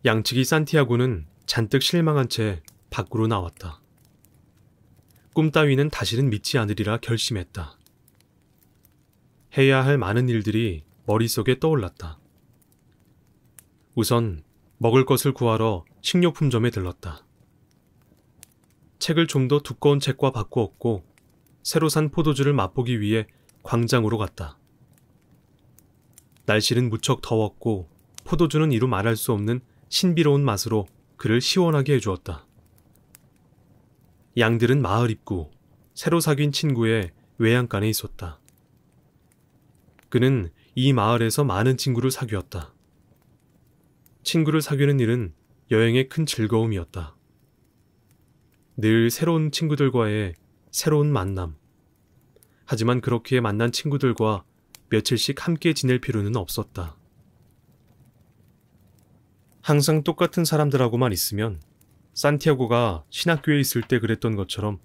양치기 산티아고는 잔뜩 실망한 채 밖으로 나왔다. 꿈 따위는 다시는 믿지 않으리라 결심했다. 해야 할 많은 일들이 머릿속에 떠올랐다. 우선 먹을 것을 구하러 식료품점에 들렀다. 책을 좀 더 두꺼운 책과 바꾸었고 새로 산 포도주를 맛보기 위해 광장으로 갔다. 날씨는 무척 더웠고 포도주는 이루 말할 수 없는 신비로운 맛으로 그를 시원하게 해주었다. 양들은 마을 입구, 새로 사귄 친구의 외양간에 있었다. 그는 이 마을에서 많은 친구를 사귀었다. 친구를 사귀는 일은 여행의 큰 즐거움이었다. 늘 새로운 친구들과의 새로운 만남. 하지만 그렇게 만난 친구들과 며칠씩 함께 지낼 필요는 없었다. 항상 똑같은 사람들하고만 있으면 산티아고가 신학교에 있을 때 그랬던 것처럼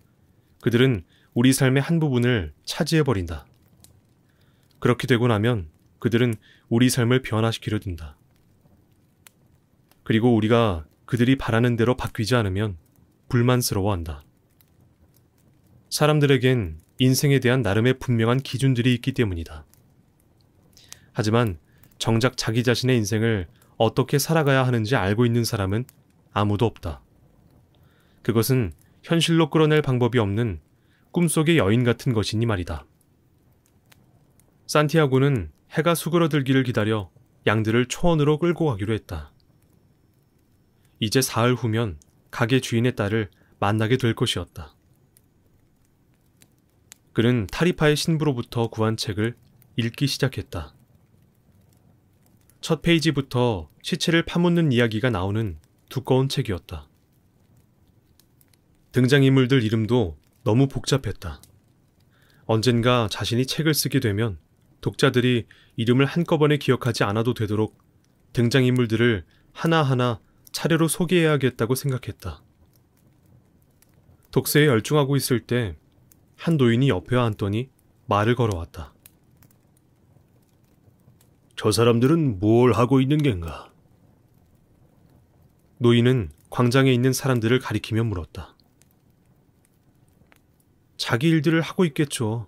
그들은 우리 삶의 한 부분을 차지해버린다. 그렇게 되고 나면 그들은 우리 삶을 변화시키려 든다. 그리고 우리가 그들이 바라는 대로 바뀌지 않으면 불만스러워한다. 사람들에겐 인생에 대한 나름의 분명한 기준들이 있기 때문이다. 하지만 정작 자기 자신의 인생을 어떻게 살아가야 하는지 알고 있는 사람은 아무도 없다. 그것은 현실로 끌어낼 방법이 없는 꿈속의 여인 같은 것이니 말이다. 산티아고는 해가 수그러들기를 기다려 양들을 초원으로 끌고 가기로 했다. 이제 사흘 후면 가게 주인의 딸을 만나게 될 것이었다. 그는 타리파의 신부로부터 구한 책을 읽기 시작했다. 첫 페이지부터 시체를 파묻는 이야기가 나오는 두꺼운 책이었다. 등장인물들 이름도 너무 복잡했다. 언젠가 자신이 책을 쓰게 되면 독자들이 이름을 한꺼번에 기억하지 않아도 되도록 등장인물들을 하나하나 차례로 소개해야겠다고 생각했다. 독서에 열중하고 있을 때 한 노인이 옆에 앉더니 말을 걸어왔다. 저 사람들은 뭘 하고 있는 겐가? 노인은 광장에 있는 사람들을 가리키며 물었다. 자기 일들을 하고 있겠죠.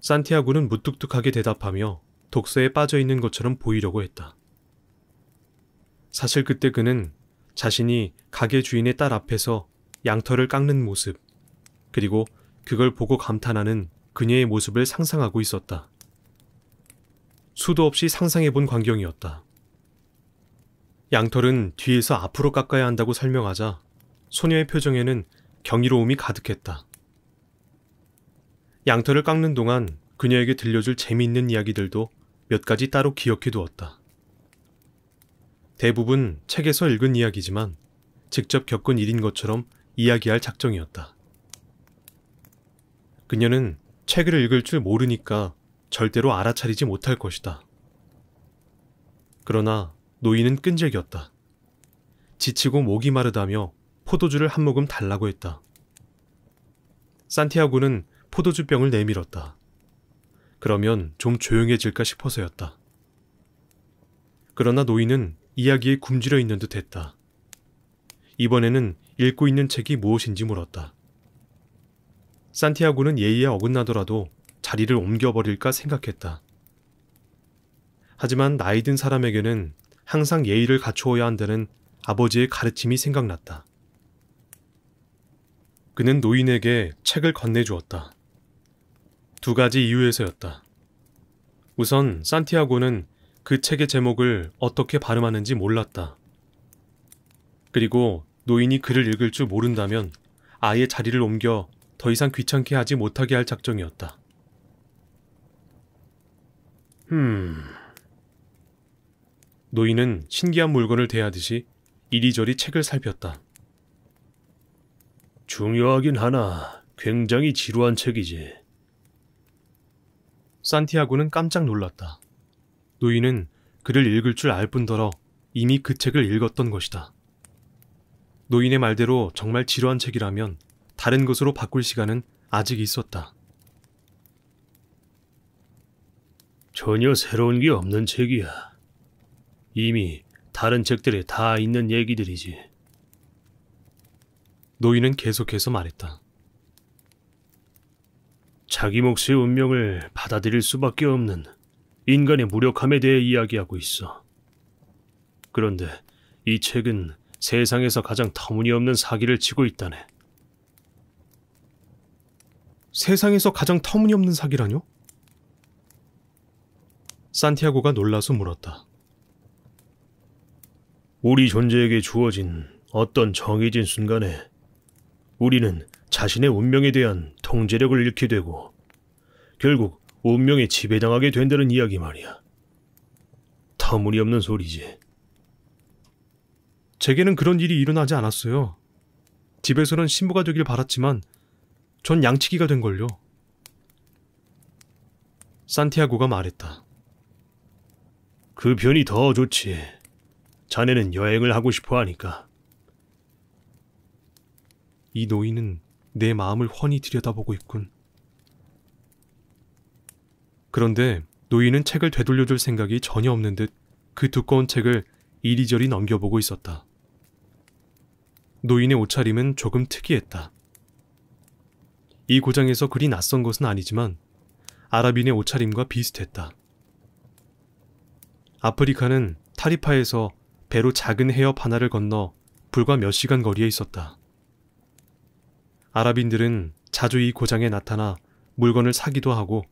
산티아고는 무뚝뚝하게 대답하며 독서에 빠져있는 것처럼 보이려고 했다. 사실 그때 그는 자신이 가게 주인의 딸 앞에서 양털을 깎는 모습, 그리고 그걸 보고 감탄하는 그녀의 모습을 상상하고 있었다. 수도 없이 상상해본 광경이었다. 양털은 뒤에서 앞으로 깎아야 한다고 설명하자 소녀의 표정에는 경이로움이 가득했다. 양털을 깎는 동안 그녀에게 들려줄 재미있는 이야기들도 몇 가지 따로 기억해 두었다. 대부분 책에서 읽은 이야기지만 직접 겪은 일인 것처럼 이야기할 작정이었다. 그녀는 책을 읽을 줄 모르니까 절대로 알아차리지 못할 것이다. 그러나 노인은 끈질겼다. 지치고 목이 마르다며 포도주를 한 모금 달라고 했다. 산티아고는 포도주병을 내밀었다. 그러면 좀 조용해질까 싶어서였다. 그러나 노인은 이야기에 굶주려 있는 듯 했다. 이번에는 읽고 있는 책이 무엇인지 물었다. 산티아고는 예의에 어긋나더라도 자리를 옮겨버릴까 생각했다. 하지만 나이 든 사람에게는 항상 예의를 갖추어야 한다는 아버지의 가르침이 생각났다. 그는 노인에게 책을 건네주었다. 두 가지 이유에서였다. 우선 산티아고는 그 책의 제목을 어떻게 발음하는지 몰랐다. 그리고 노인이 글을 읽을 줄 모른다면 아예 자리를 옮겨 더 이상 귀찮게 하지 못하게 할 작정이었다. 노인은 신기한 물건을 대하듯이 이리저리 책을 살폈다. 중요하긴 하나 굉장히 지루한 책이지. 산티아고는 깜짝 놀랐다. 노인은 글을 읽을 줄 알 뿐더러 이미 그 책을 읽었던 것이다. 노인의 말대로 정말 지루한 책이라면 다른 것으로 바꿀 시간은 아직 있었다. 전혀 새로운 게 없는 책이야. 이미 다른 책들에 다 있는 얘기들이지. 노인은 계속해서 말했다. 자기 몫의 운명을 받아들일 수밖에 없는 인간의 무력함에 대해 이야기하고 있어. 그런데 이 책은 세상에서 가장 터무니없는 사기를 치고 있다네. 세상에서 가장 터무니없는 사기라뇨? 산티아고가 놀라서 물었다. 우리 존재에게 주어진 어떤 정해진 순간에 우리는 자신의 운명에 대한 통제력을 잃게 되고 결국 운명에 지배당하게 된다는 이야기 말이야. 터무니없는 소리지. 제게는 그런 일이 일어나지 않았어요. 집에서는 신부가 되길 바랐지만 전 양치기가 된걸요. 산티아고가 말했다. 그 편이 더 좋지. 자네는 여행을 하고 싶어 하니까. 이 노인은 내 마음을 훤히 들여다보고 있군. 그런데 노인은 책을 되돌려줄 생각이 전혀 없는 듯 그 두꺼운 책을 이리저리 넘겨보고 있었다. 노인의 옷차림은 조금 특이했다. 이 고장에서 그리 낯선 것은 아니지만 아랍인의 옷차림과 비슷했다. 아프리카는 타리파에서 배로 작은 해협 하나를 건너 불과 몇 시간 거리에 있었다. 아랍인들은 자주 이 고장에 나타나 물건을 사기도 하고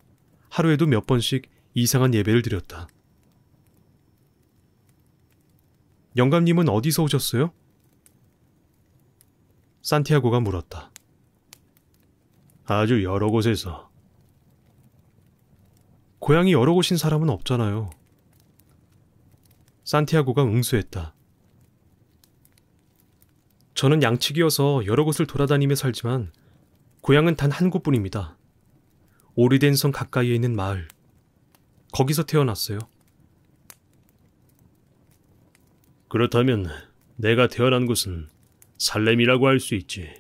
하루에도 몇 번씩 이상한 예배를 드렸다. 영감님은 어디서 오셨어요? 산티아고가 물었다. 아주 여러 곳에서. 고향이 여러 곳인 사람은 없잖아요. 산티아고가 응수했다. 저는 양치기여서 여러 곳을 돌아다니며 살지만 고향은 단 한 곳뿐입니다. 오래된 성 가까이에 있는 마을. 거기서 태어났어요. 그렇다면 내가 태어난 곳은 살렘이라고 할 수 있지.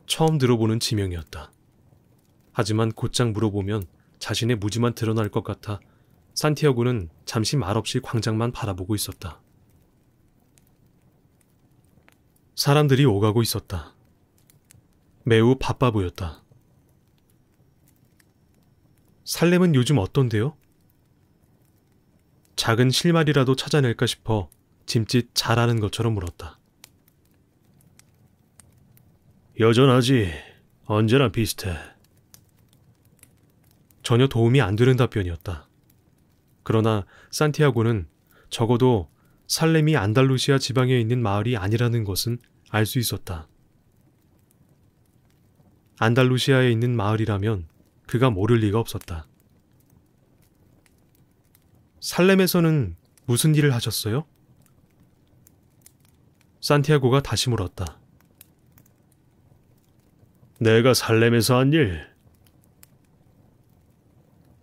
처음 들어보는 지명이었다. 하지만 곧장 물어보면 자신의 무지만 드러날 것 같아 산티아고는 잠시 말없이 광장만 바라보고 있었다. 사람들이 오가고 있었다. 매우 바빠 보였다. 살렘은 요즘 어떤데요? 작은 실마리라도 찾아낼까 싶어 짐짓 잘하는 것처럼 물었다. 여전하지. 언제나 비슷해. 전혀 도움이 안 되는 답변이었다. 그러나 산티아고는 적어도 살렘이 안달루시아 지방에 있는 마을이 아니라는 것은 알 수 있었다. 안달루시아에 있는 마을이라면 그가 모를 리가 없었다. 살렘에서는 무슨 일을 하셨어요? 산티아고가 다시 물었다. 내가 살렘에서 한 일?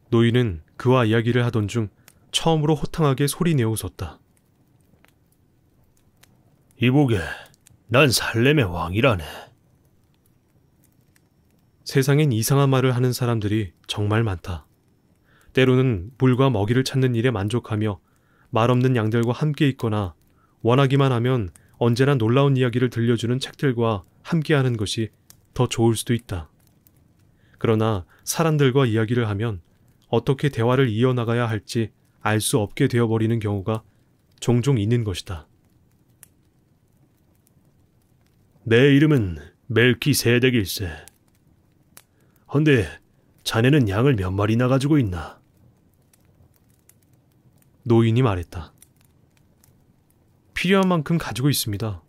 노인은 그와 이야기를 하던 중 처음으로 호탕하게 소리내어 웃었다. 이보게, 난 살렘의 왕이라네. 세상엔 이상한 말을 하는 사람들이 정말 많다. 때로는 물과 먹이를 찾는 일에 만족하며 말없는 양들과 함께 있거나 원하기만 하면 언제나 놀라운 이야기를 들려주는 책들과 함께하는 것이 더 좋을 수도 있다. 그러나 사람들과 이야기를 하면 어떻게 대화를 이어나가야 할지 알 수 없게 되어버리는 경우가 종종 있는 것이다. 내 이름은 멜키세덱일세. 헌데 자네는 양을 몇 마리나 가지고 있나? 노인이 말했다. 필요한 만큼 가지고 있습니다.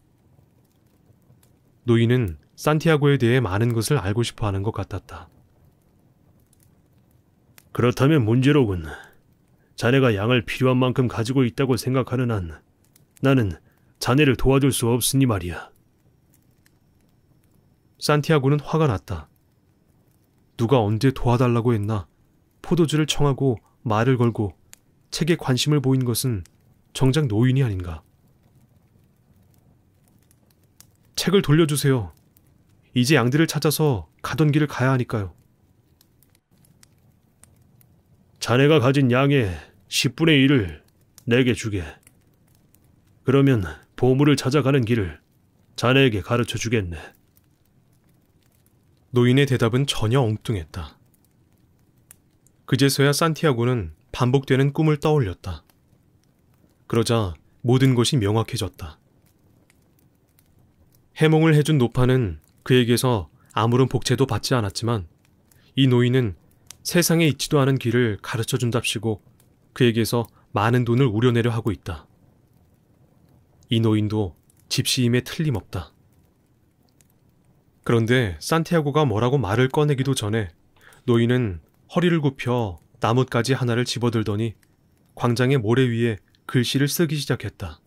노인은 산티아고에 대해 많은 것을 알고 싶어 하는 것 같았다. 그렇다면 문제로군. 자네가 양을 필요한 만큼 가지고 있다고 생각하는 한 나는 자네를 도와줄 수 없으니 말이야. 산티아고는 화가 났다. 누가 언제 도와달라고 했나? 포도주를 청하고 말을 걸고 책에 관심을 보인 것은 정작 노인이 아닌가? 책을 돌려주세요. 이제 양들을 찾아서 가던 길을 가야 하니까요. 자네가 가진 양의 10분의 1을 내게 주게. 그러면 보물을 찾아가는 길을 자네에게 가르쳐 주겠네. 노인의 대답은 전혀 엉뚱했다. 그제서야 산티아고는 반복되는 꿈을 떠올렸다. 그러자 모든 것이 명확해졌다. 해몽을 해준 노파는 그에게서 아무런 복채도 받지 않았지만 이 노인은 세상에 있지도 않은 길을 가르쳐준답시고 그에게서 많은 돈을 우려내려 하고 있다. 이 노인도 집시임에 틀림없다. 그런데 산티아고가 뭐라고 말을 꺼내기도 전에 노인은 허리를 굽혀 나뭇가지 하나를 집어들더니 광장의 모래 위에 글씨를 쓰기 시작했다.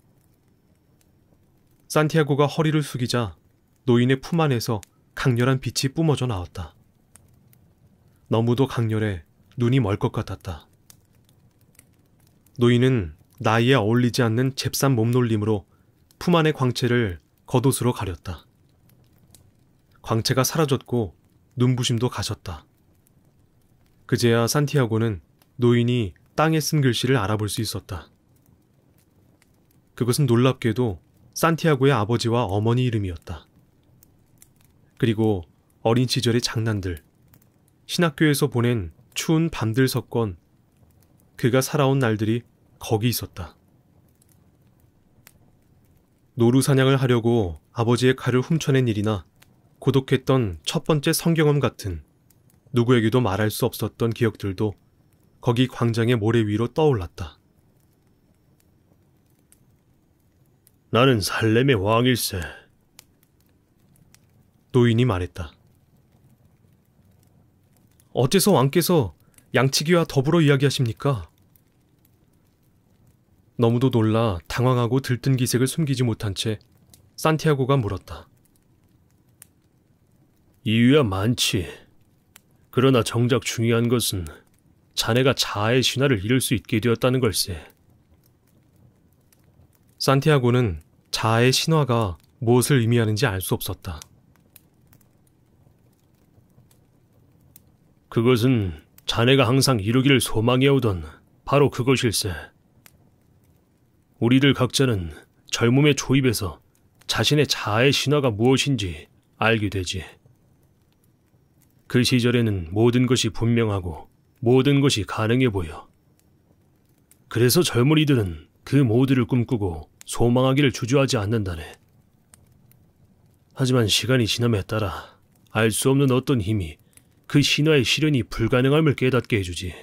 산티아고가 허리를 숙이자 노인의 품 안에서 강렬한 빛이 뿜어져 나왔다. 너무도 강렬해 눈이 멀 것 같았다. 노인은 나이에 어울리지 않는 잽싼 몸놀림으로 품 안의 광채를 겉옷으로 가렸다. 광채가 사라졌고 눈부심도 가셨다. 그제야 산티아고는 노인이 땅에 쓴 글씨를 알아볼 수 있었다. 그것은 놀랍게도 산티아고의 아버지와 어머니 이름이었다. 그리고 어린 시절의 장난들, 신학교에서 보낸 추운 밤들 석권, 그가 살아온 날들이 거기 있었다. 노루 사냥을 하려고 아버지의 칼을 훔쳐낸 일이나 고독했던 첫 번째 성경험 같은 누구에게도 말할 수 없었던 기억들도 거기 광장의 모래 위로 떠올랐다. 나는 살렘의 왕일세. 노인이 말했다. 어째서 왕께서 양치기와 더불어 이야기하십니까? 너무도 놀라 당황하고 들뜬 기색을 숨기지 못한 채 산티아고가 물었다. 이유야 많지. 그러나 정작 중요한 것은 자네가 자아의 신화를 잃을 수 있게 되었다는 걸세. 산티아고는 자아의 신화가 무엇을 의미하는지 알 수 없었다. 그것은 자네가 항상 이루기를 소망해오던 바로 그것일세. 우리들 각자는 젊음의 초입에서 자신의 자아의 신화가 무엇인지 알게 되지. 그 시절에는 모든 것이 분명하고 모든 것이 가능해 보여. 그래서 젊은이들은 그 모두를 꿈꾸고 소망하기를 주저하지 않는다네. 하지만 시간이 지남에 따라 알 수 없는 어떤 힘이 그 신화의 실현이 불가능함을 깨닫게 해주지.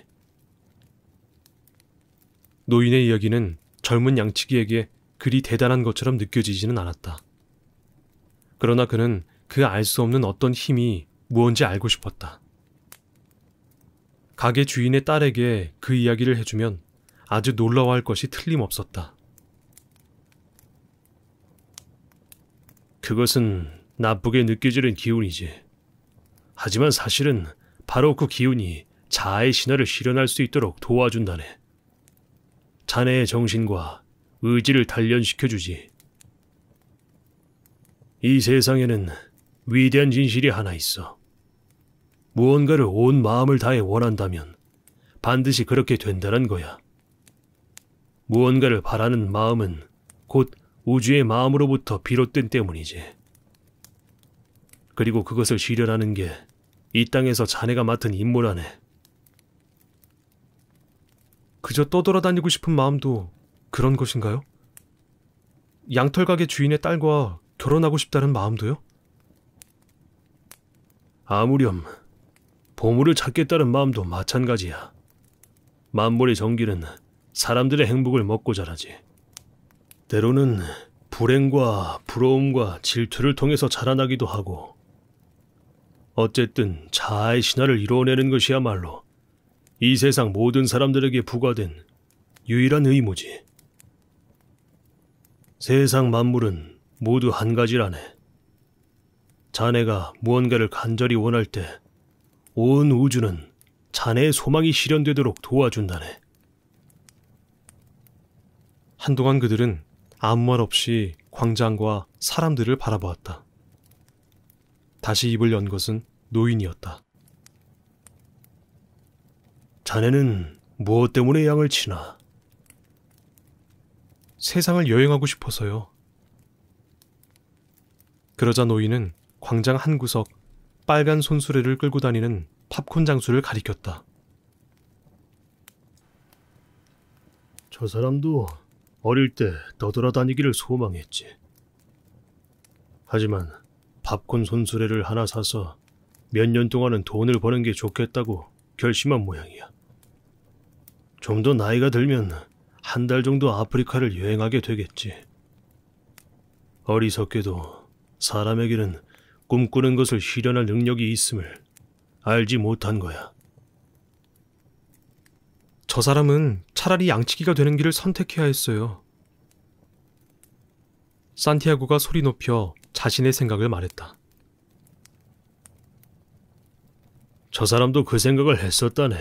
노인의 이야기는 젊은 양치기에게 그리 대단한 것처럼 느껴지지는 않았다. 그러나 그는 그 알 수 없는 어떤 힘이 무언지 알고 싶었다. 가게 주인의 딸에게 그 이야기를 해주면 아주 놀라워할 것이 틀림없었다. 그것은 나쁘게 느껴지는 기운이지. 하지만 사실은 바로 그 기운이 자아의 신화를 실현할 수 있도록 도와준다네. 자네의 정신과 의지를 단련시켜주지. 이 세상에는 위대한 진실이 하나 있어. 무언가를 온 마음을 다해 원한다면 반드시 그렇게 된다는 거야. 무언가를 바라는 마음은 곧 우주의 마음으로부터 비롯된 때문이지. 그리고 그것을 실현하는 게 이 땅에서 자네가 맡은 임무라네. 그저 떠돌아다니고 싶은 마음도 그런 것인가요? 양털가게 주인의 딸과 결혼하고 싶다는 마음도요? 아무렴 보물을 찾겠다는 마음도 마찬가지야. 만물의 정기는 사람들의 행복을 먹고 자라지. 때로는 불행과 부러움과 질투를 통해서 자라나기도 하고, 어쨌든 자아의 신화를 이루어내는 것이야말로 이 세상 모든 사람들에게 부과된 유일한 의무지. 세상 만물은 모두 한 가지라네. 자네가 무언가를 간절히 원할 때 온 우주는 자네의 소망이 실현되도록 도와준다네. 한동안 그들은 아무 말 없이 광장과 사람들을 바라보았다. 다시 입을 연 것은 노인이었다. 자네는 무엇 때문에 양을 치나? 세상을 여행하고 싶어서요. 그러자 노인은 광장 한 구석 빨간 손수레를 끌고 다니는 팝콘 장수를 가리켰다. 저 사람도 어릴 때 떠돌아다니기를 소망했지. 하지만 팝콘 손수레를 하나 사서 몇 년 동안은 돈을 버는 게 좋겠다고 결심한 모양이야. 좀 더 나이가 들면 한 달 정도 아프리카를 여행하게 되겠지. 어리석게도 사람에게는 꿈꾸는 것을 실현할 능력이 있음을 알지 못한 거야. 저 사람은 차라리 양치기가 되는 길을 선택해야 했어요. 산티아고가 소리 높여 자신의 생각을 말했다. 저 사람도 그 생각을 했었다네.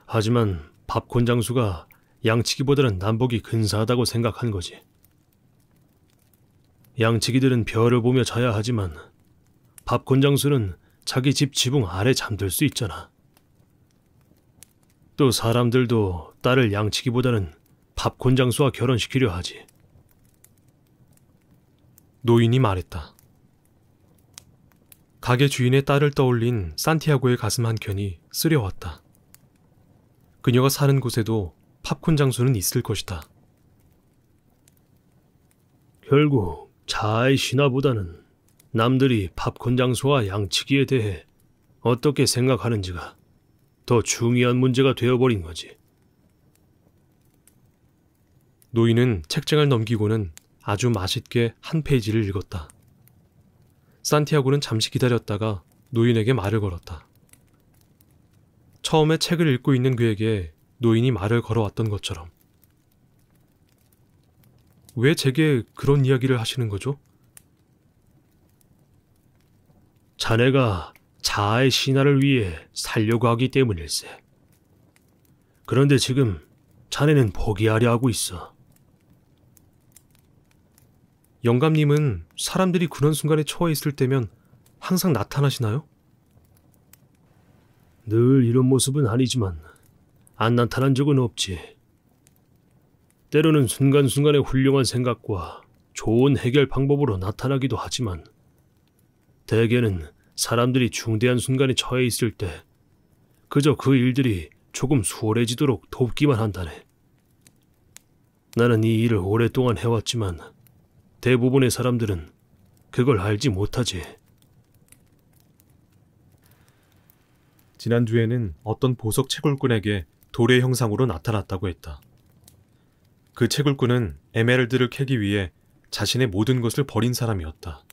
하지만 팝콘 장수가 양치기보다는 남복이 근사하다고 생각한 거지. 양치기들은 별을 보며 자야 하지만 팝콘 장수는 자기 집 지붕 아래 잠들 수 있잖아. 또 사람들도 딸을 양치기보다는 팝콘 장수와 결혼시키려 하지. 노인이 말했다. 가게 주인의 딸을 떠올린 산티아고의 가슴 한켠이 쓰려왔다. 그녀가 사는 곳에도 팝콘 장수는 있을 것이다. 결국 자아의 신화보다는 남들이 팝콘 장수와 양치기에 대해 어떻게 생각하는지가 더 중요한 문제가 되어버린 거지. 노인은 책장을 넘기고는 아주 맛있게 한 페이지를 읽었다. 산티아고는 잠시 기다렸다가 노인에게 말을 걸었다. 처음에 책을 읽고 있는 그에게 노인이 말을 걸어왔던 것처럼. 왜 제게 그런 이야기를 하시는 거죠? 자네가 자아의 신화를 위해 살려고 하기 때문일세. 그런데 지금 자네는 포기하려 하고 있어. 영감님은 사람들이 그런 순간에 처해 있을 때면 항상 나타나시나요? 늘 이런 모습은 아니지만 안 나타난 적은 없지. 때로는 순간순간의 훌륭한 생각과 좋은 해결 방법으로 나타나기도 하지만 대개는 사람들이 중대한 순간에 처해 있을 때 그저 그 일들이 조금 수월해지도록 돕기만 한다네. 나는 이 일을 오랫동안 해왔지만 대부분의 사람들은 그걸 알지 못하지. 지난주에는 어떤 보석 채굴꾼에게 돌의 형상으로 나타났다고 했다. 그 채굴꾼은 에메랄드를 캐기 위해 자신의 모든 것을 버린 사람이었다.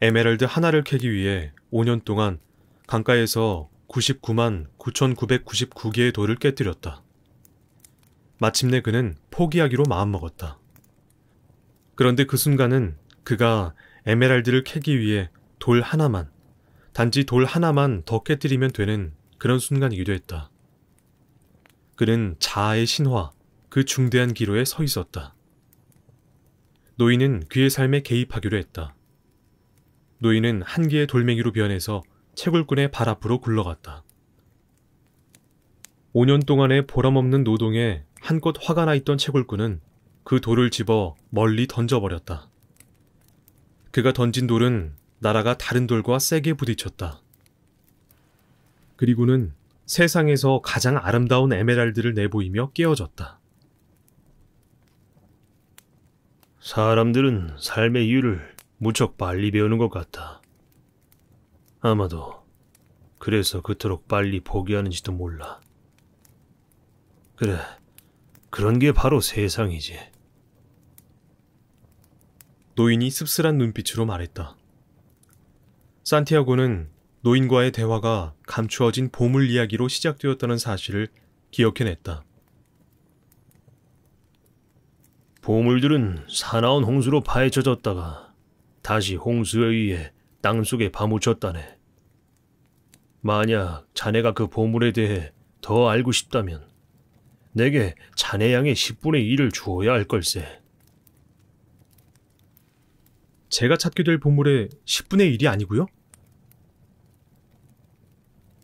에메랄드 하나를 캐기 위해 5년 동안 강가에서 99만 9,999개의 돌을 깨뜨렸다. 마침내 그는 포기하기로 마음먹었다. 그런데 그 순간은 그가 에메랄드를 캐기 위해 단지 돌 하나만 더 깨뜨리면 되는 그런 순간이기도 했다. 그는 자아의 신화, 그 중대한 기로에 서 있었다. 노인은 그의 삶에 개입하기로 했다. 노인은 한 개의 돌멩이로 변해서 채굴꾼의 발 앞으로 굴러갔다. 5년 동안의 보람없는 노동에 한껏 화가 나 있던 채굴꾼은 그 돌을 집어 멀리 던져버렸다. 그가 던진 돌은 날아가 다른 돌과 세게 부딪혔다. 그리고는 세상에서 가장 아름다운 에메랄드를 내보이며 깨어졌다. 사람들은 삶의 이유를 무척 빨리 배우는 것 같다. 아마도 그래서 그토록 빨리 포기하는지도 몰라. 그래, 그런 게 바로 세상이지. 노인이 씁쓸한 눈빛으로 말했다. 산티아고는 노인과의 대화가 감추어진 보물 이야기로 시작되었다는 사실을 기억해냈다. 보물들은 사나운 홍수로 파헤쳐졌다가 다시 홍수에 의해 땅속에 파묻혔다네. 만약 자네가 그 보물에 대해 더 알고 싶다면 내게 자네 양의 10분의 1을 주어야 할 걸세. 제가 찾게 될 보물의 10분의 1이 아니고요?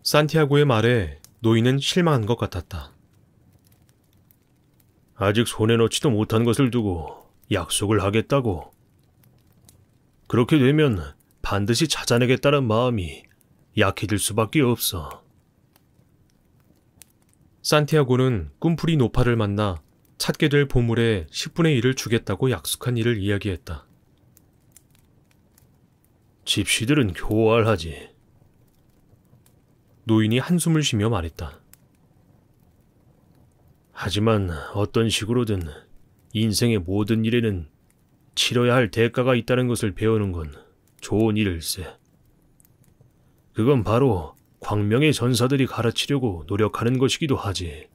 산티아고의 말에 노인은 실망한 것 같았다. 아직 손에 넣지도 못한 것을 두고 약속을 하겠다고. 그렇게 되면 반드시 찾아내겠다는 마음이 약해질 수밖에 없어. 산티아고는 꿈풀이 노파를 만나 찾게 될 보물의 10분의 1을 주겠다고 약속한 일을 이야기했다. 집시들은 교활하지. 노인이 한숨을 쉬며 말했다. 하지만 어떤 식으로든 인생의 모든 일에는 치러야 할 대가가 있다는 것을 배우는 건 좋은 일일세. 그건 바로 광명의 전사들이 가르치려고 노력하는 것이기도 하지.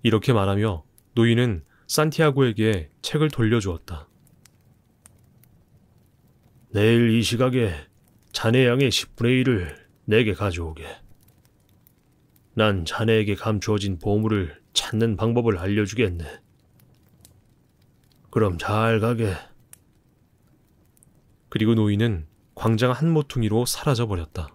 이렇게 말하며 노인은 산티아고에게 책을 돌려주었다. 내일 이 시각에 자네 양의 10분의 1을 내게 가져오게. 난 자네에게 감추어진 보물을 찾는 방법을 알려주겠네. 그럼 잘 가게. 그리고 노인은 광장 한 모퉁이로 사라져 버렸다.